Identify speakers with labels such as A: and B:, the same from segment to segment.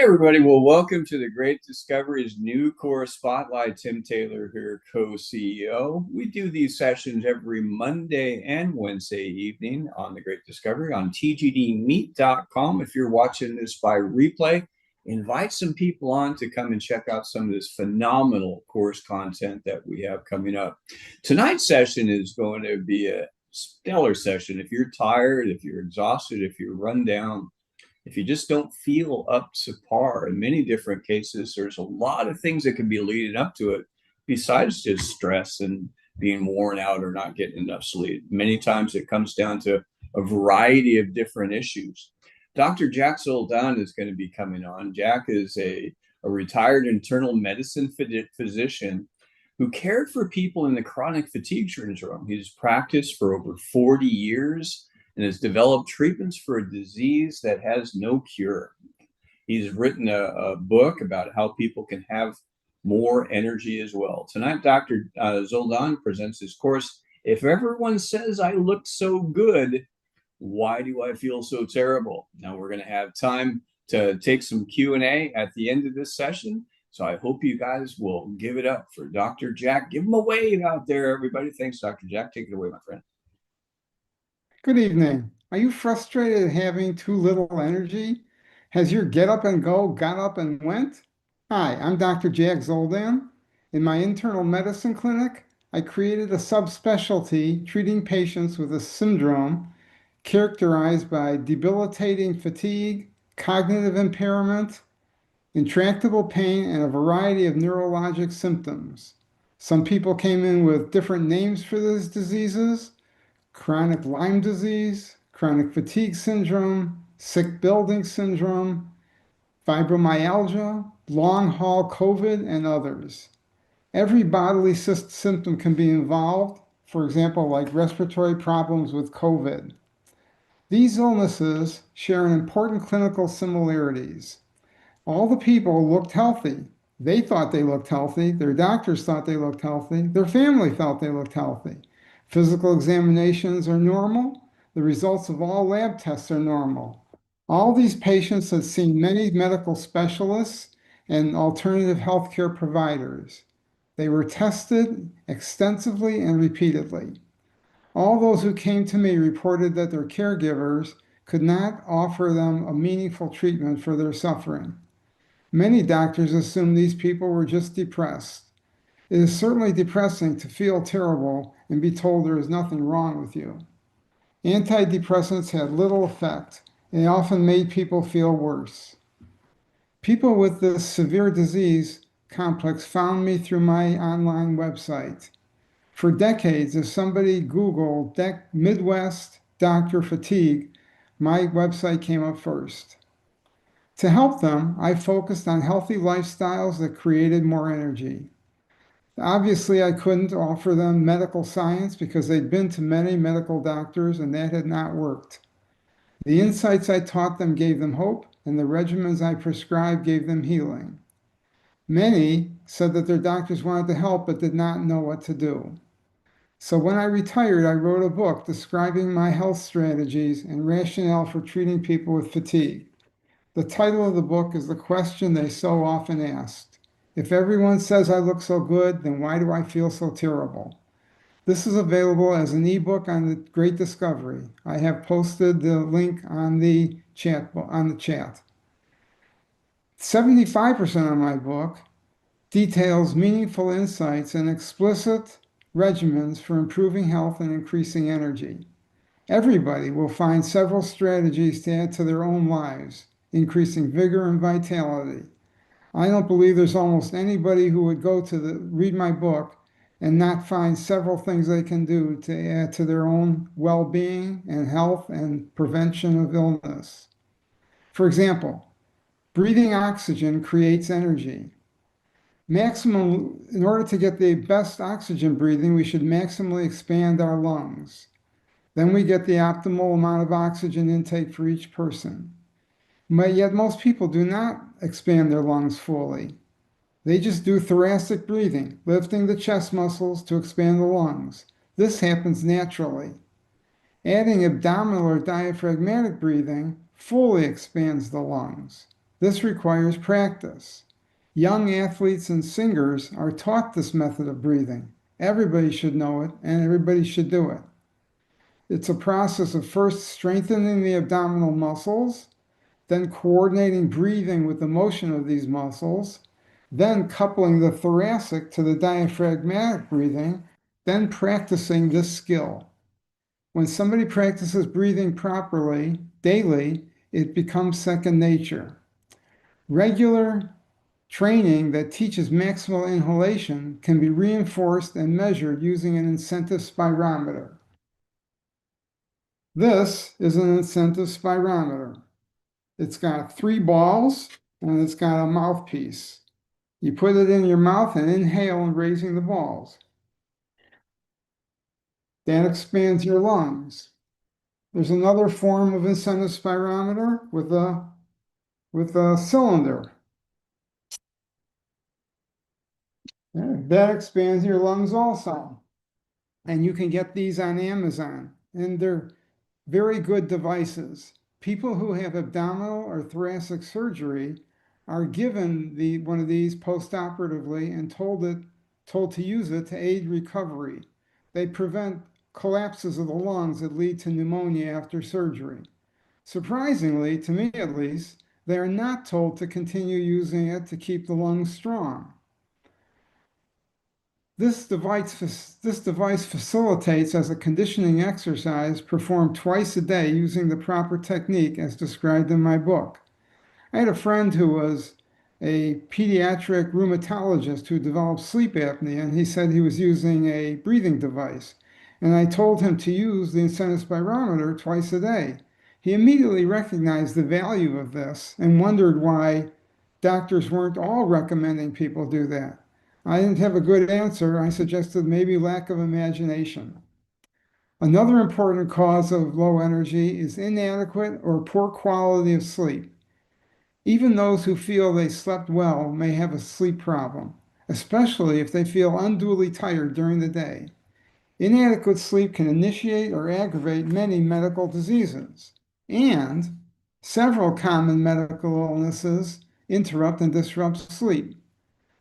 A: everybody. Well, welcome to the Great Discoveries New Core Spotlight. Tim Taylor here, co-CEO. We do these sessions every Monday and Wednesday evening on the Great Discovery on tgdmeet.com. If you're watching this by replay, invite some people on to come and check out some of this phenomenal course content that we have coming up. Tonight's session is going to be a stellar session. If you're tired, if you're exhausted, if you're run down, if you just don't feel up to par, in many different cases, there's a lot of things that can be leading up to it besides just stress and being worn out or not getting enough sleep. Many times it comes down to a variety of different issues. Dr. Jack Zoldan is going to be coming on. Jack is a retired internal medicine physician who cared for people in the chronic fatigue syndrome. He's practiced for over 40 years and has developed treatments for a disease that has no cure. He's written a book about how people can have more energy as well. Tonight, Dr. Zoldan presents his course, If Everyone Says I Look So Good, Why Do I Feel So Terrible? Now, we're going to have time to take some Q&A at the end of this session, so I hope you guys will give it up for Dr. Jack. Give him a wave out there, everybody. Thanks, Dr. Jack. Take it away, my friend.
B: Good evening. Are you frustrated at having too little energy? Has your get up and go got up and went? Hi, I'm Dr. Jack Zoldan. In my internal medicine clinic, I created a subspecialty treating patients with a syndrome characterized by debilitating fatigue, cognitive impairment, intractable pain, and a variety of neurologic symptoms. Some people came in with different names for these diseases: chronic Lyme disease, chronic fatigue syndrome, sick building syndrome, fibromyalgia, long haul COVID, and others. Every bodily symptom can be involved, for example, like respiratory problems with COVID. These illnesses share important clinical similarities. All the people looked healthy. They thought they looked healthy. Their doctors thought they looked healthy. Their family felt they looked healthy. Physical examinations are normal. The results of all lab tests are normal. All these patients had seen many medical specialists and alternative healthcare providers. They were tested extensively and repeatedly. All those who came to me reported that their caregivers could not offer them a meaningful treatment for their suffering. Many doctors assumed these people were just depressed. It is certainly depressing to feel terrible and be told there is nothing wrong with you. Antidepressants had little effect. They often made people feel worse. People with this severe disease complex found me through my online website. For decades, if somebody Googled Midwest Doctor Fatigue, my website came up first. To help them, I focused on healthy lifestyles that created more energy. Obviously, I couldn't offer them medical science because they'd been to many medical doctors and that had not worked. The insights I taught them gave them hope, and the regimens I prescribed gave them healing. Many said that their doctors wanted to help but did not know what to do. So when I retired, I wrote a book describing my health strategies and rationale for treating people with fatigue. The title of the book is the question they so often asked. If everyone says I look so good, then why do I feel so terrible? This is available as an ebook on the Great Discovery. I have posted the link on the chat. 75% of my book details meaningful insights and explicit regimens for improving health and increasing energy. Everybody will find several strategies to add to their own lives, increasing vigor and vitality. I don't believe there's almost anybody who would go to read my book and not find several things they can do to add to their own well-being and health and prevention of illness. For example, breathing oxygen creates energy. In order to get the best oxygen breathing, we should maximally expand our lungs. Then we get the optimal amount of oxygen intake for each person. But yet most people do not expand their lungs fully. They just do thoracic breathing, lifting the chest muscles to expand the lungs. This happens naturally. Adding abdominal or diaphragmatic breathing fully expands the lungs. This requires practice. Young athletes and singers are taught this method of breathing. Everybody should know it, and everybody should do it. It's a process of first strengthening the abdominal muscles, then coordinating breathing with the motion of these muscles, then coupling the thoracic to the diaphragmatic breathing, then practicing this skill. When somebody practices breathing properly daily, it becomes second nature. Regular training that teaches maximal inhalation can be reinforced and measured using an incentive spirometer. This is an incentive spirometer. It's got 3 balls and it's got a mouthpiece. You put it in your mouth and inhale and raising the balls. That expands your lungs. There's another form of incentive spirometer with a cylinder. That expands your lungs also. And you can get these on Amazon, and they're very good devices. People who have abdominal or thoracic surgery are given one of these postoperatively and told to use it to aid recovery. They prevent collapses of the lungs that lead to pneumonia after surgery. Surprisingly, to me at least, they are not told to continue using it to keep the lungs strong. This device facilitates as a conditioning exercise performed twice a day using the proper technique as described in my book. I had a friend who was a pediatric rheumatologist who developed sleep apnea, and he said he was using a breathing device. And I told him to use the incentive spirometer twice a day. He immediately recognized the value of this and wondered why doctors weren't all recommending people do that. I didn't have a good answer. I suggested maybe lack of imagination. Another important cause of low energy is inadequate or poor quality of sleep. Even those who feel they slept well may have a sleep problem, especially if they feel unduly tired during the day. Inadequate sleep can initiate or aggravate many medical diseases, and several common medical illnesses interrupt and disrupt sleep.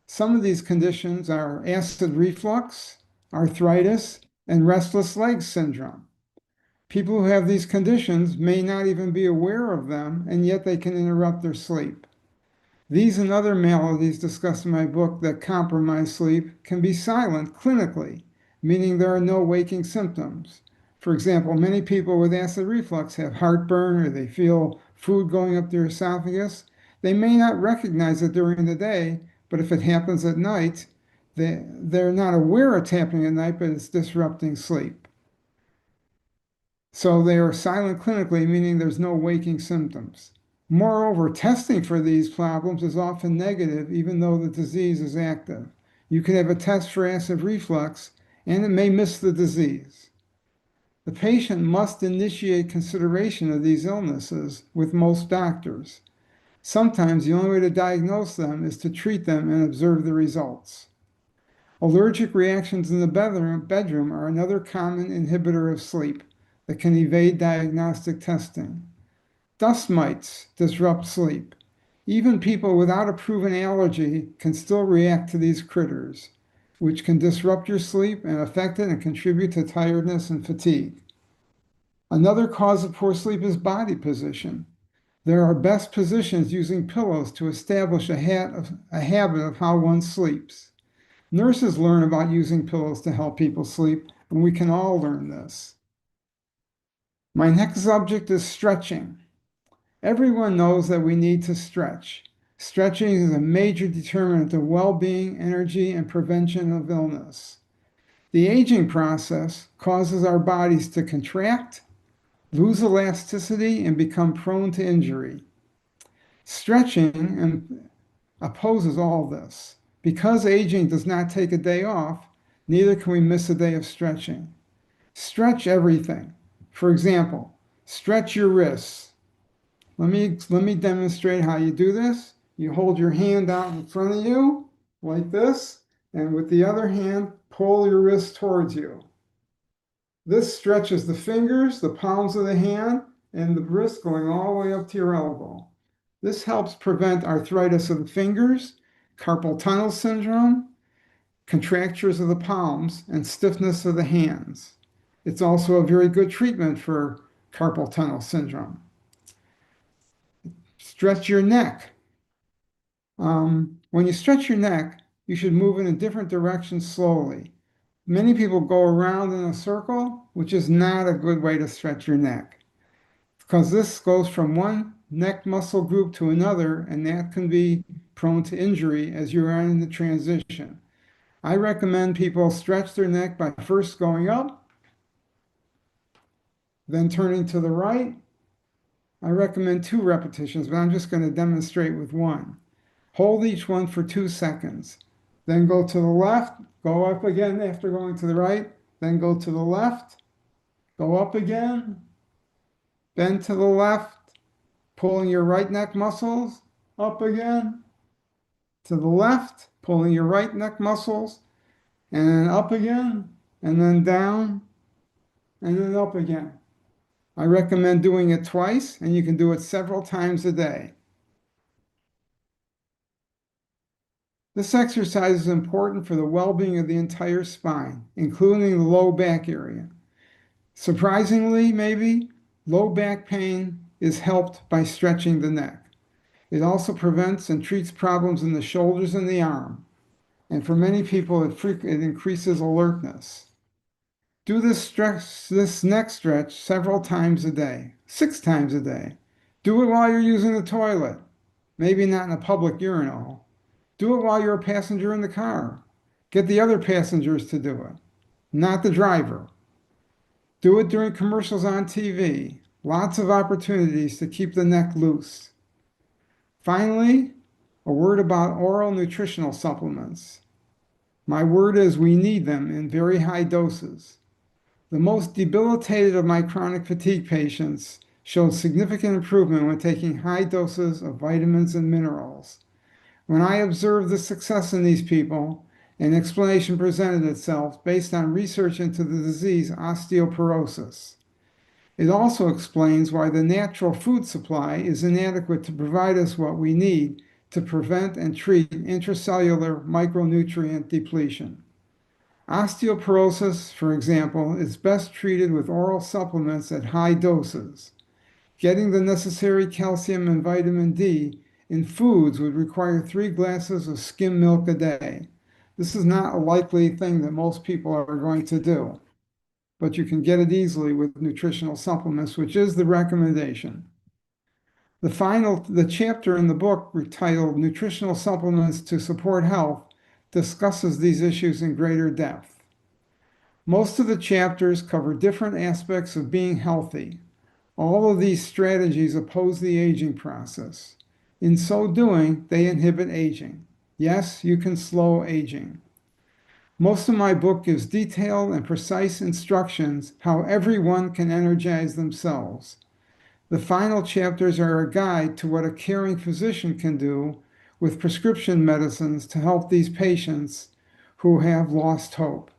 B: Some of these conditions are acid reflux, arthritis, and restless legs syndrome. People who have these conditions may not even be aware of them, and yet they can interrupt their sleep. These and other maladies discussed in my book that compromise sleep can be silent clinically, meaning there are no waking symptoms. For example, many people with acid reflux have heartburn or they feel food going up their esophagus. They may not recognize it during the day, but if it happens at night, they're not aware it's happening at night, but it's disrupting sleep. So they are silent clinically, meaning there's no waking symptoms. Moreover, testing for these problems is often negative, even though the disease is active. You could have a test for acid reflux, and it may miss the disease. The patient must initiate consideration of these illnesses with most doctors. Sometimes the only way to diagnose them is to treat them and observe the results. Allergic reactions in the bedroom are another common inhibitor of sleep that can evade diagnostic testing. Dust mites disrupt sleep. Even people without a proven allergy can still react to these critters, which can disrupt your sleep and affect it and contribute to tiredness and fatigue. Another cause of poor sleep is body position. There are best positions using pillows to establish a habit of how one sleeps. Nurses learn about using pillows to help people sleep, and we can all learn this. My next subject is stretching. Everyone knows that we need to stretch. Stretching is a major determinant of well-being, energy, and prevention of illness. The aging process causes our bodies to contract, lose elasticity, and become prone to injury. Stretching opposes all this. Because aging does not take a day off, neither can we miss a day of stretching. Stretch everything. For example, stretch your wrists. Let me demonstrate how you do this. You hold your hand out in front of you like this, and with the other hand, pull your wrist towards you. This stretches the fingers, the palms of the hand, and the wrist going all the way up to your elbow. This helps prevent arthritis of the fingers, carpal tunnel syndrome, contractures of the palms, and stiffness of the hands. It's also a very good treatment for carpal tunnel syndrome. Stretch your neck. When you stretch your neck, you should move in a different direction slowly. Many people go around in a circle, which is not a good way to stretch your neck, because this goes from one neck muscle group to another, and that can be prone to injury as you're in the transition. I recommend people stretch their neck by first going up, then turning to the right. I recommend 2 repetitions, but I'm just going to demonstrate with one. Hold each one for 2 seconds. Then go to the left, go up again after going to the right, then go to the left, go up again, bend to the left, pulling your right neck muscles, up again, to the left, pulling your right neck muscles, and then up again, and then down, and then up again. I recommend doing it twice, and you can do it several times a day. This exercise is important for the well-being of the entire spine, including the low back area. Surprisingly, maybe, low back pain is helped by stretching the neck. It also prevents and treats problems in the shoulders and the arm. And for many people, it increases alertness. Do this neck stretch several times a day, 6 times a day. Do it while you're using the toilet, maybe not in a public urinal. Do it while you're a passenger in the car. Get the other passengers to do it, not the driver. Do it during commercials on TV. Lots of opportunities to keep the neck loose. Finally, a word about oral nutritional supplements. My word is we need them in very high doses. The most debilitated of my chronic fatigue patients showed significant improvement when taking high doses of vitamins and minerals. When I observed the success in these people, an explanation presented itself based on research into the disease osteoporosis. It also explains why the natural food supply is inadequate to provide us what we need to prevent and treat intracellular micronutrient depletion. Osteoporosis, for example, is best treated with oral supplements at high doses. Getting the necessary calcium and vitamin D in foods would require 3 glasses of skim milk a day. This is not a likely thing that most people are going to do, but you can get it easily with nutritional supplements, which is the recommendation. The chapter in the book titled Nutritional Supplements to Support Health discusses these issues in greater depth. Most of the chapters cover different aspects of being healthy. All of these strategies oppose the aging process. In so doing, they inhibit aging. Yes, you can slow aging. Most of my book gives detailed and precise instructions how everyone can energize themselves. The final chapters are a guide to what a caring physician can do with prescription medicines to help these patients who have lost hope.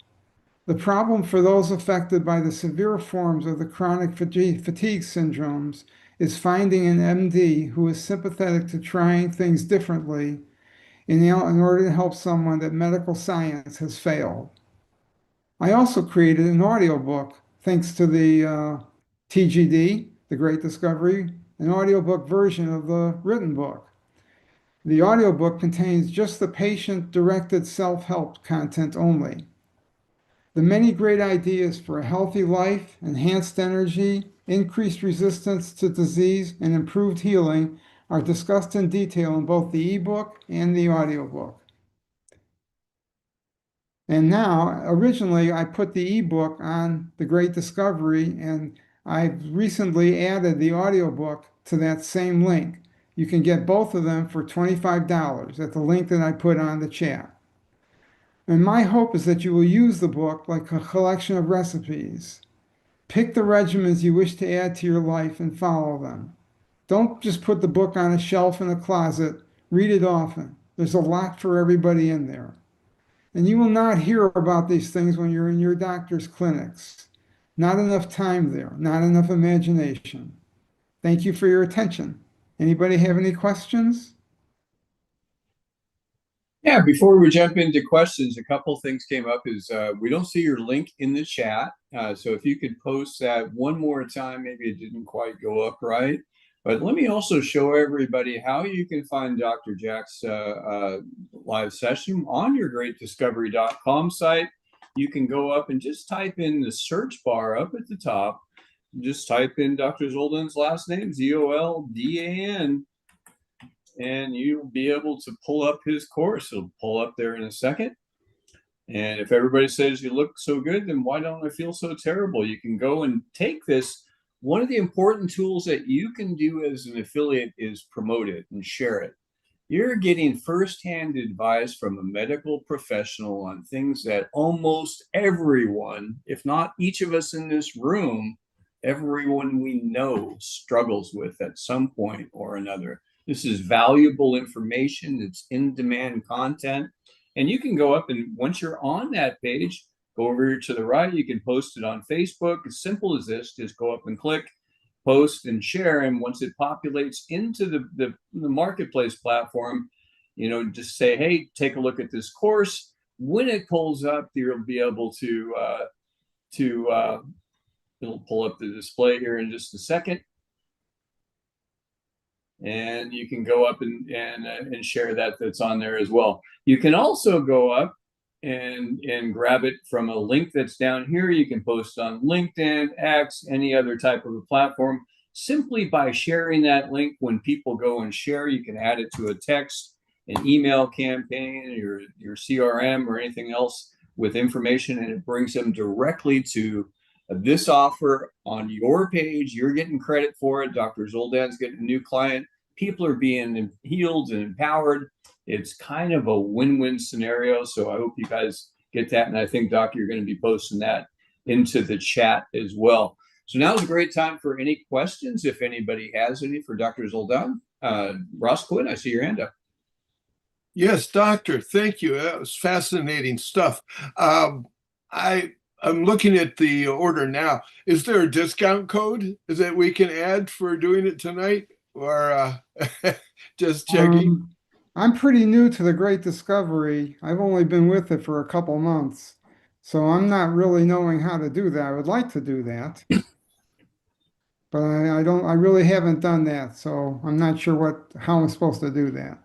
B: The problem for those affected by the severe forms of the chronic fatigue syndromes is finding an MD who is sympathetic to trying things differently in order to help someone that medical science has failed. I also created an audiobook thanks to the TGD, The Great Discovery, an audiobook version of the written book. The audiobook contains just the patient-directed self-help content only. The many great ideas for a healthy life, enhanced energy, increased resistance to disease, and improved healing are discussed in detail in both the ebook and the audiobook. And now, originally, I put the ebook on The Great Discovery, and I've recently added the audiobook to that same link. You can get both of them for $25 at the link that I put on the chat. And my hope is that you will use the book like a collection of recipes. Pick the regimens you wish to add to your life and follow them. Don't just put the book on a shelf in a closet. Read it often. There's a lot for everybody in there. And you will not hear about these things when you're in your doctor's clinics. Not enough time there, not enough imagination. Thank you for your attention. Anybody have any questions?
A: Yeah, before we jump into questions, a couple things came up is we don't see your link in the chat. So if you could post that one more time, maybe it didn't quite go up right. But let me also show everybody how you can find Dr. Jack's live session on your greatdiscovery.com site. You can go up and just type in the search bar up at the top. Just type in Dr. Zoldan's last name, Zoldan, and you'll be able to pull up his course. It'll pull up there in a second. And if everybody says you look so good, then why don't I feel so terrible? You can go and take this. One of the important tools that you can do as an affiliate is promote it and share it. You're getting firsthand advice from a medical professional on things that almost everyone, if not each of us in this room, everyone we know struggles with at some point or another. This is valuable information. It's in-demand content. And you can go up and once you're on that page, go over here to the right. You can post it on Facebook. As simple as this, just go up and click, post and share. And once it populates into the marketplace platform, just say, hey, take a look at this course. When it pulls up, you'll be able to it'll pull up the display here in just a second. And you can go up and share that's on there as well. You can also go up and grab it from a link that's down here. You can post on LinkedIn, X, any other type of a platform. Simply by sharing that link, when people go and share, you can add it to a text, an email campaign, your CRM or anything else with information, and it brings them directly to this offer on your page. You're getting credit for it. Dr. Zoldan's getting a new client. People are being healed and empowered. It's kind of a win-win scenario. So I hope you guys get that. And I think, Doc, you're going to be posting that into the chat as well. So now is a great time for any questions, if anybody has any for Dr. Zoldan. Ross Quinn, I see your hand up.
C: Yes, doctor, thank you. That was fascinating stuff. I'm looking at the order now. Is there a discount code that we can add for doing it tonight, or just checking?
B: I'm pretty new to the Great Discovery. I've only been with it for a couple months, so I'm not really knowing how to do that. I would like to do that, but I don't. I really haven't done that, so I'm not sure how I'm supposed to do that.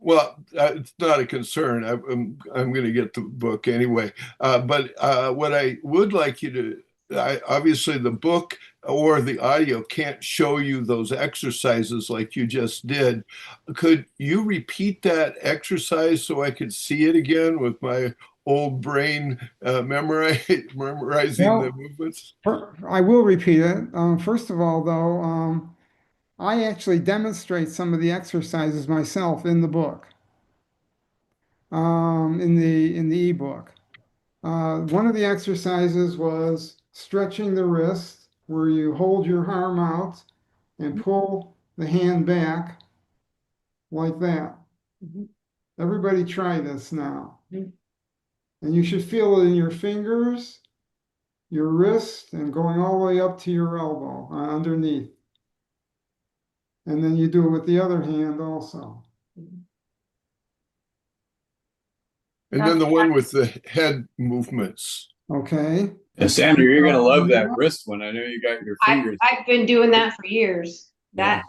C: Well, it's not a concern. I'm going to get the book anyway. But what I would like you to, obviously the book or the audio can't show you those exercises like you just did. Could you repeat that exercise so I could see it again with my old brain memorizing the movements?
B: I will repeat it. First of all, though, I actually demonstrate some of the exercises myself in the book, in the ebook. One of the exercises was stretching the wrist, where you hold your arm out and pull the hand back like that. Everybody try this now. And you should feel it in your fingers, your wrist, and going all the way up to your elbow, underneath. And then you do it with the other hand also.
C: And then the one with the head movements.
B: Okay.
A: Yeah, Sandra, you're going to love that wrist one. I know you got your fingers.
D: I've been doing that for years. I've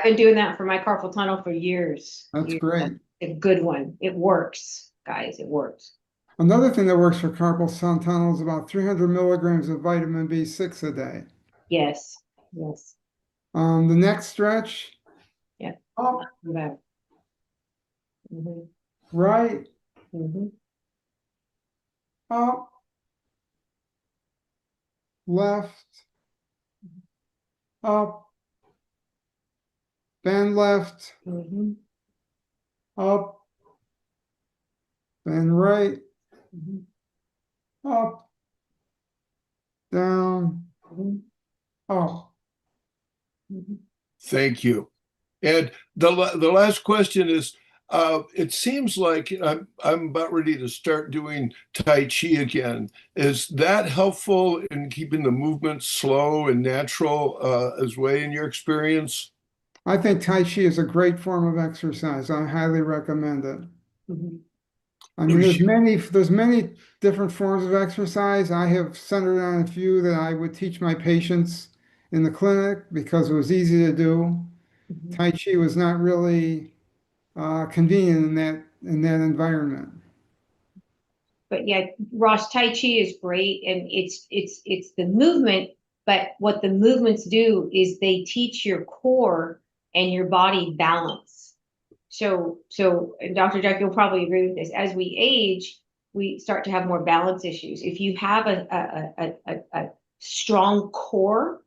D: been doing that for my carpal tunnel for years.
B: That's great.
D: A good one. It works, guys. It works.
B: Another thing that works for carpal tunnel is about 300 milligrams of vitamin B6 a day.
D: Yes. Yes.
B: The neck stretch.
D: Yeah.
B: Up, right, up, left, up, bend left, up, bend right, up, down, up.
C: Thank you. And the last question is, it seems like I'm about ready to start doing Tai Chi again. Is that helpful in keeping the movement slow and natural as way in your experience?
B: I think Tai Chi is a great form of exercise. I highly recommend it.
D: Mhm.
B: I mean, there's many different forms of exercise. I have centered on a few that I would teach my patients in the clinic because it was easy to do.
D: Mhm.
B: Tai Chi was not really convenient in that environment.
D: But yeah, Ross, Tai Chi is great, and it's the movement, but what the movements do is they teach your core and your body balance. So and Dr. Jack, you'll probably agree with this. As we age, we start to have more balance issues. If you have a strong core,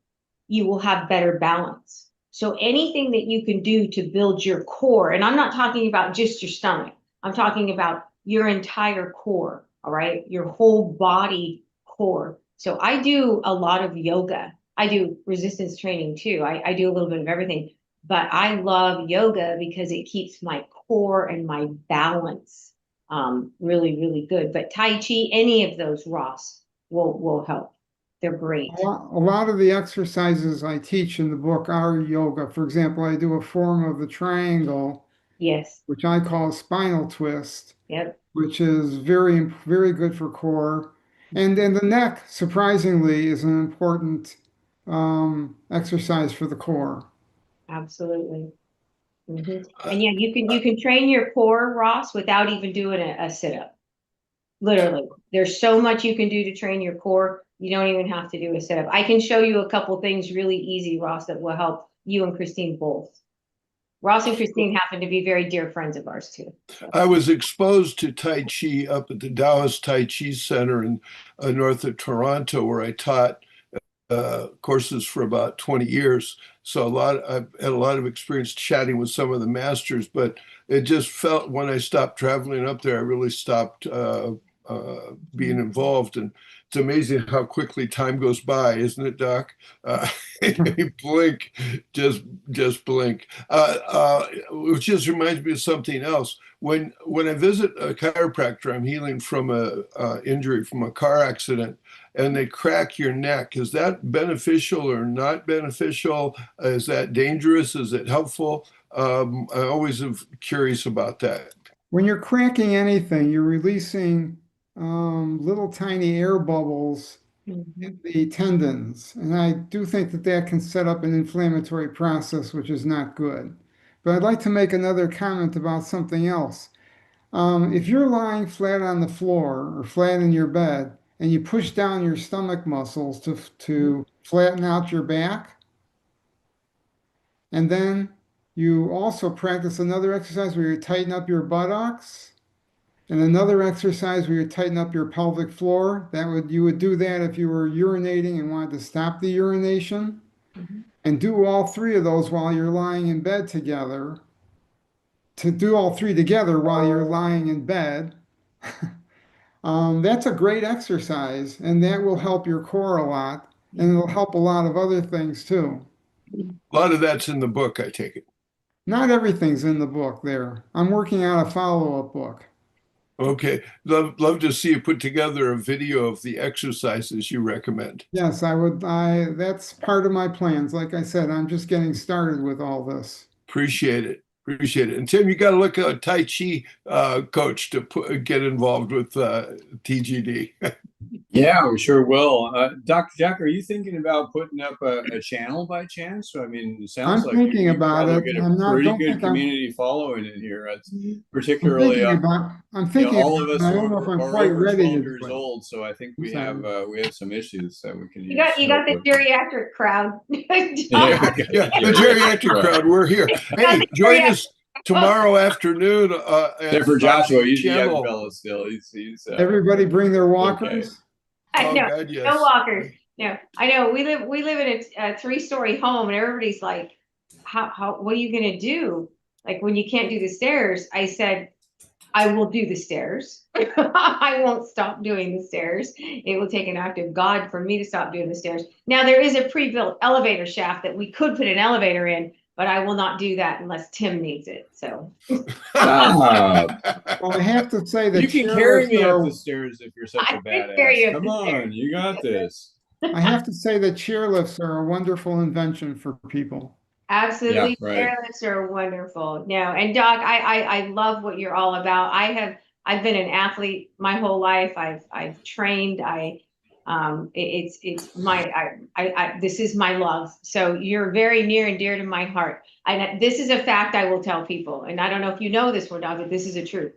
D: you will have better balance. So anything that you can do to build your core, and I'm not talking about just your stomach, I'm talking about your entire core, all right? Your whole body core. So I do a lot of yoga. I do resistance training too. I do a little bit of everything, but I love yoga because it keeps my core and my balance really, really good. But Tai Chi, any of those, Ross, will help. They're great.
B: A lot of the exercises I teach in the book are yoga. For example, I do a form of the triangle,
D: Yes.
B: which I call spinal twist,
D: Yep.
B: which is very, very good for core. And then the neck, surprisingly, is an important exercise for the core.
D: Absolutely. Mhm.
C: Uh,
D: And yeah, you can train your core, Ross, without even doing a sit up. Literally, there's so much you can do to train your core. You don't even have to do a sit up. I can show you a couple things really easy, Ross, that will help you and Christine both. Ross and Christine happen to be very dear friends of ours too.
C: I was exposed to Tai Chi up at the Taoist Tai Chi Center in north of Toronto, where I taught courses for about 20 years. So I've had a lot of experience chatting with some of the masters, but it just felt when I stopped traveling up there, I really stopped being involved. And it's amazing how quickly time goes by, isn't it, Doc? You blink, just blink. Which just reminds me of something else. When I visit a chiropractor, I'm healing from a injury from a car accident, and they crack your neck. Is that beneficial or not beneficial? Is that dangerous? Is it helpful? I always am curious about that.
B: When you're cracking anything, you're releasing little tiny air bubbles
D: Mhm.
B: in the tendons. And I do think that that can set up an inflammatory process, which is not good. But I'd like to make another comment about something else. If you're lying flat on the floor or flat in your bed and you push down your stomach muscles to flatten out your back, and then you also practice another exercise where you tighten up your buttocks, and another exercise where you tighten up your pelvic floor. You would do that if you were urinating and wanted to stop the urination.
D: Mhm.
B: And do all three of those while you're lying in bed together. To do all three together while you're lying in bed. That's a great exercise, and that will help your core a lot, and it'll help a lot of other things too.
C: A lot of that's in the book, I take it.
B: Not everything's in the book there. I'm working on a follow-up book.
C: Okay. Love to see you put together a video of the exercises you recommend.
B: Yes, that's part of my plans. Like I said, I'm just getting started with all this.
C: Appreciate it. Appreciate it. And Tim, you got to look at a Tai Chi coach to get involved with TGD.
A: Yeah, we sure will. Dr. Jack, are you thinking about putting up a channel by chance? So, I mean, it sounds
B: I'm
A: like
B: thinking
A: you
B: about
A: probably
B: it.
A: get a
B: I'm not,
A: pretty
B: don't
A: good
B: think I'm,
A: community following in here. It's
D: Mhm.
A: particularly,
B: I'm thinking
A: all of
B: about it.
A: us
B: I don't know if I'm
A: are
B: quite
A: over
B: ready to
A: 12
B: do
A: years
B: it.
A: old, so I think
B: I'm sorry.
A: we have some issues that we can
D: You
A: use
D: got
A: help
D: the
A: with.
D: geriatric crowd.
A: Yeah,
C: Yeah, the geriatric crowd, we're here. Hey, join us tomorrow afternoon
A: except
C: at
A: for
C: 5
A: Joshua, he's a young
C: channel.
A: fella still. He's
B: Everybody bring their
A: okay.
B: walkers.
C: Oh,
D: No,
C: God, yes.
D: no walkers. No, I know we live in a three-story home, and everybody's like, what are you gonna do? Like when you can't do the stairs, I said, I will do the stairs. I won't stop doing the stairs. It will take an act of God for me to stop doing the stairs. Now there is a pre-built elevator shaft that we could put an elevator in, but I will not do that unless Tim needs it. So
A: Stop.
B: Well, I have to say that
A: You can carry me up the
B: chairlifts
A: stairs if you're such a
D: I can carry
A: badass.
D: you up
A: Come
D: the
A: on,
D: stairs.
A: you got this.
B: I have to say that chairlifts are a wonderful invention for people.
D: Absolutely
A: Yeah, right.
D: fearless are wonderful. No, and Doc, I love what you're all about. I've been an athlete my whole life. I've trained. It's my this is my love. So you're very near and dear to my heart. This is a fact I will tell people, and I don't know if you know this one, Doc, but this is a truth.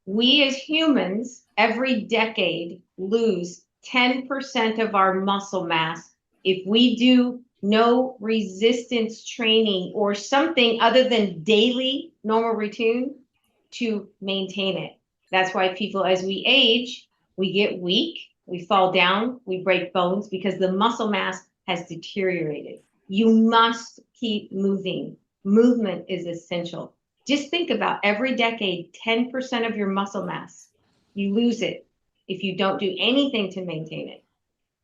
D: We as humans every decade lose 10% of our muscle mass if we do no resistance training or something other than daily normal routine to maintain it. That's why people, as we age, we get weak, we fall down, we break bones because the muscle mass has deteriorated. You must keep moving. Movement is essential. Just think about every decade, 10% of your muscle mass, you lose it if you don't do anything to maintain it.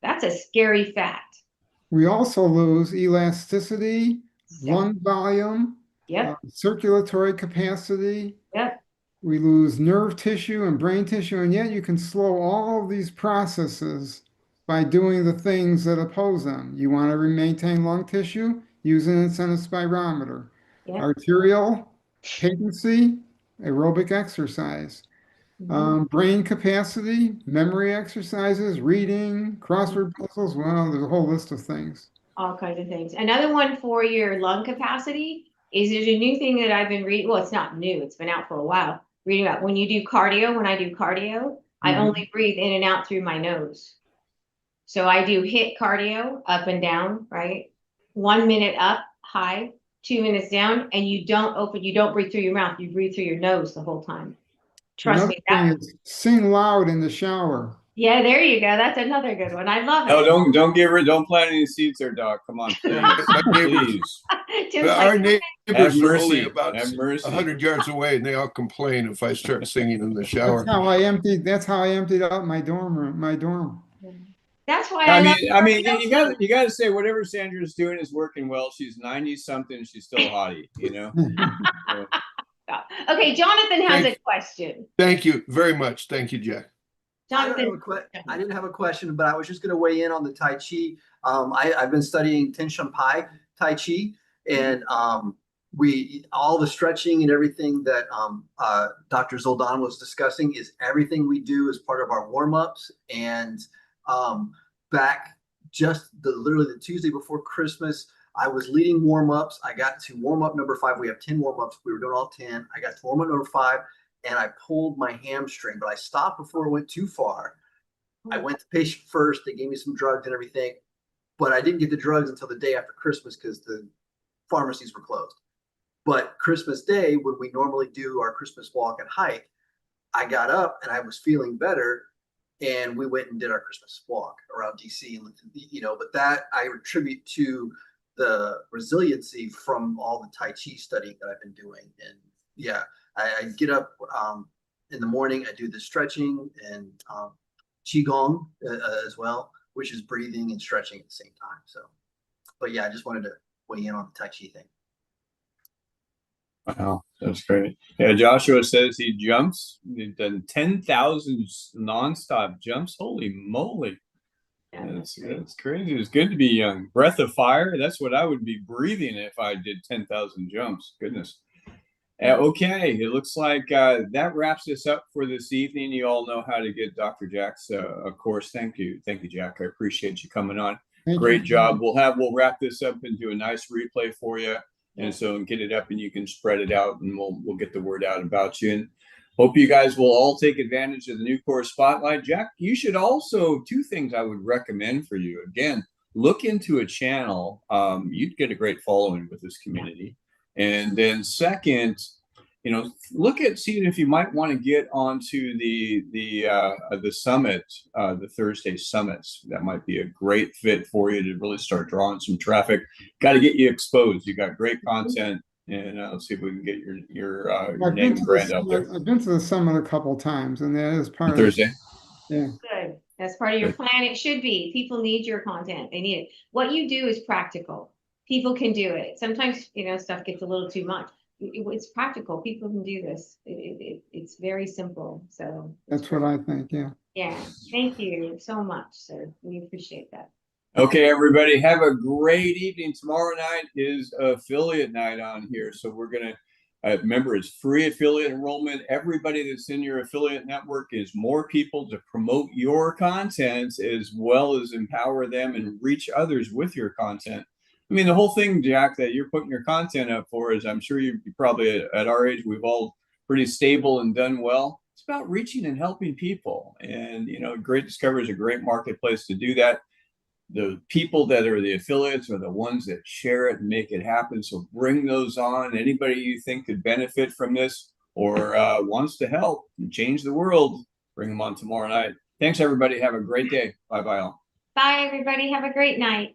D: That's a scary fact.
B: We also lose elasticity,
D: Yep.
B: lung volume,
D: Yep.
B: circulatory capacity.
D: Yep.
B: We lose nerve tissue and brain tissue, and yet you can slow all of these processes by doing the things that oppose them. You want to maintain lung tissue, use an incentive spirometer.
D: Yep.
B: Arterial patency, aerobic exercise. Brain capacity, memory exercises, reading, crossword puzzles. Well, there's a whole list of things.
D: All kinds of things. Another one for your lung capacity is there's a new thing that I've been reading. Well, it's not new, it's been out for a while. Reading about when you do cardio, when I do cardio, I only breathe in and out through my nose. So I do HIIT cardio up and down, right? 1 minute up, high, 2 minutes down, and you don't breathe through your mouth, you breathe through your nose the whole time. Trust me.
B: Another thing is sing loud in the shower.
D: Yeah, there you go. That's another good one. I love it.
A: No, don't plant any seeds there, Doc. Come on, please.
C: My neighbors,
A: Please.
D: Tim's
C: our
D: like,
C: neighbors
A: Have
C: are
A: mercy.
C: only about
A: Have mercy.
C: 100 yards away, and they all complain if I start singing in the shower.
B: That's how I emptied out my dorm room, my dorm.
D: that's why
A: I mean, you got to say whatever Sandra's doing is working well. She's 90 something. She's still hottie, you know. So,
D: Okay, Jonathan has
C: Thank-
D: a question.
C: Thank you very much. Thank you, Jack.
E: I
D: Jonathan,
E: didn't have a question, but I was just going to weigh in on the Tai Chi. I've been studying Ten Shan Pai Tai Chi, and all the stretching and everything that Dr. Zoldan was discussing is everything we do as part of our warm-ups. And back literally the Tuesday before Christmas, I was leading warm-ups. I got to warm-up number 5. We have 10 warm-ups. We were doing all 10. I got to warm-up number 5. And I pulled my hamstring, but I stopped before it went too far. I went to patient first. They gave me some drugs and everything, but I didn't get the drugs until the day after Christmas because the pharmacies were closed. But Christmas Day, when we normally do our Christmas walk and hike, I got up and I was feeling better, and we went and did our Christmas walk around DC, and but that I attribute to the resiliency from all the Tai Chi studying that I've been doing. And yeah, I get up in the morning, I do the stretching and Qigong as well, which is breathing and stretching at the same time. So, but yeah, I just wanted to weigh in on the Tai Chi thing.
A: wow, that's great. Yeah, Joshua says he jumps. He's done 10,000 nonstop jumps. Holy moly. That's crazy. It's good to be young. Breath of fire. That's what I would be breathing if I did 10,000 jumps. Goodness. Okay, it looks like that wraps us up for this evening. You all know how to get Dr. Jack's course. Thank you, Jack. I appreciate you coming on. Great job. We'll wrap this up and do a nice replay for you, and so get it up and you can spread it out, and we'll get the word out about you. And hope you guys will all take advantage of the new course spotlight. Jack, you should also 2 things I would recommend for you. Again, look into a channel. You'd get a great following with this community. And then second, look at seeing if you might want to get onto the summit, the Thursday summits. That might be a great fit for you to really start drawing some traffic. Got to get you exposed. You got great content, and let's see if we can get your name and brand out there.
B: I've been to the summit a couple times, and that is part of
A: Thursday.
B: Yeah.
D: good. That's part of your plan. It should be. People need your content. They need it. What you do is practical. People can do it. Sometimes, stuff gets a little too much. It's practical. People can do this. It's very simple. So
B: That's what I think. Yeah.
D: yeah. Thank you so much, sir. We appreciate that.
A: Okay, everybody, have a great evening. Tomorrow night is affiliate night on here. So we're going to remember it's free affiliate enrollment. Everybody that's in your affiliate network is more people to promote your content as well as empower them and reach others with your content. I mean, the whole thing, Jack, that you're putting your content up for is, I'm sure you probably at our age, we've all pretty stable and done well. It's about reaching and helping people. And, you know, Great Discovery is a great marketplace to do that. The people that are the affiliates are the ones that share it and make it happen. So bring those on. Anybody you think could benefit from this or wants to help and change the world, bring them on tomorrow night. Thanks, everybody. Have a great day. Bye-bye all.
D: Bye, everybody. Have a great night.